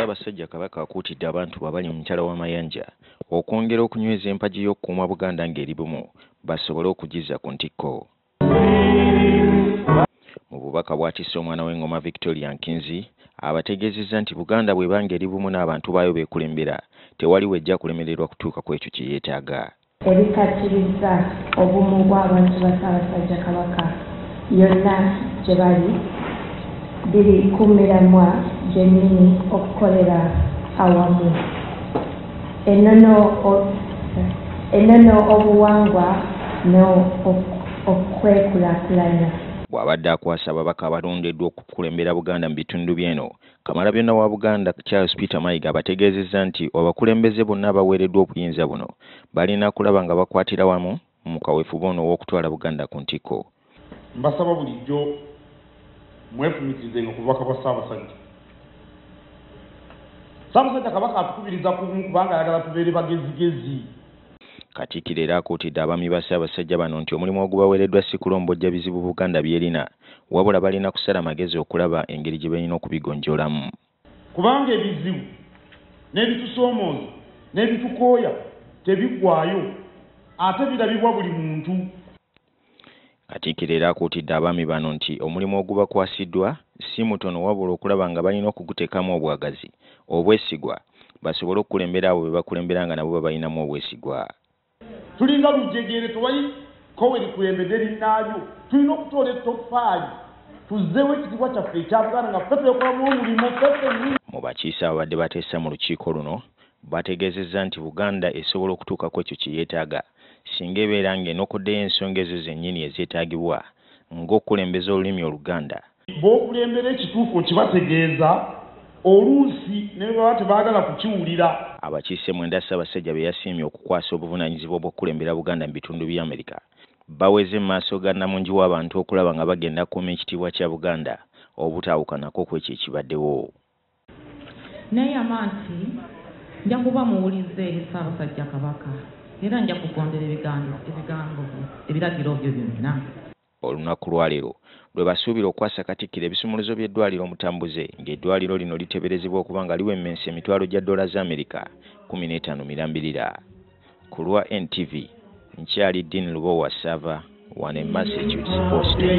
Ssaabasajja Kabaka akuutidde abantu abali mu mutala w'amayanja okwongera okunyweza empagi y'okukuuma Buganda ng'eri bumu basobole okugiza ku ntikko. Mu bubaka bw'atisse omwana w'engoma Victoria Nkinzi abategeezezza nti Buganda bw'eba ng'eri bumu n'abantu baayo beekulembera tewali wejja kulemererwa kutuuka ku ekyo kye yeetaaga. Ebikkakkiriza obumu bw'abantu ba Ssaabasajja Kabaka yonna gye bali biri ku miramwa gyennyini okukolera awamu. Ennono obuwangwa n'okwekulaakulanya. Bw'abadde akwasa ababaka abalondeddwa okukulembera Buganda mu bitundu by'eno, Kamalabyonna wa Buganda Charles Peter Mayiga abategeezezza nti abakulembeze bonna abaweereddwa obuyinza buno balina kulaba nga bakwatira wamu mu kaweefube ono w'okutwala Buganda ku ntikko. Mbasaba bulijjo mwefumitizenga ku bubaka bwa Ssaabasajja. Ssaabasajja Kabaka atukubiriza kubanga ayagala tubeere bagezigezi. Katikiro era akuutidde abaami ba Ssaabasajja bano nti omulimu ogubaweereddwa si kulombojja bizibu Buganda byerina, wabula balina kusala amagezi okulaba engeri gye balina okubigonjoolamu. Kubanga ebizibu n'ebitusoomooza n'ebitukooya tebiggwaayo ate birabibwa buli muntu. Katikiro era akuutidde abaami bano nti omulimu ogubakwasiddwa si mutono wabula okulaba nga balina okuguteekamu obwagazi, obwesigwa, basobole okukulembera abo be bakulembera nga nabo balinamu obwesigwa. Tulinga lujjegere tewayi kowe likulembedde linnaalyo, tulina okutoola ettoffaali tuzzeewo ekitiibwa kyaffe ekya Buganda nga ffe twekolamu omulimu ffennyini. Mu bakiise ababadde bateesa mu lukiiko luno bategeezezza nti Buganda esobola okutuuka ku ekyo kye yeetaaga singa ebeera ng'enokoddeyo ensonga ezo zennyini ezeetaagibwa ng'okulembeza olulimi Oluganda. B'okulembera ekituufu okibategeeza oluusi ne baba tebaagala kukiwulira. Abakiise mwenda Ssaabasajja be yasiimye okukwasa obuvunaanyizibwa bw'okukulembera Buganda mu bitundu bya Amerika baweze mu maaso ga namungi w'abantu okulaba nga bagenda kukuuma ekitiibwa kya Buganda obutaawukanako ku ekyo ekibaddewo. Neeyama nti nja kuba muwulize eri Ssaabasajja Kabaka era nja kugondera ebigambo ebiragiro byo byonna. Olunaku lwaleero lwe basuubira okwasa Katikkiro ebisumuluzo by'eddwaliro omutambuze ng'eddwaliro lino liteeberezebwa okuba nga liwemmensa emitwalo gya dola za Amerika 15 mirambirira. Ku lwa NTV nkyali Dean Lubowa Sava wano e Massachusetts Boston.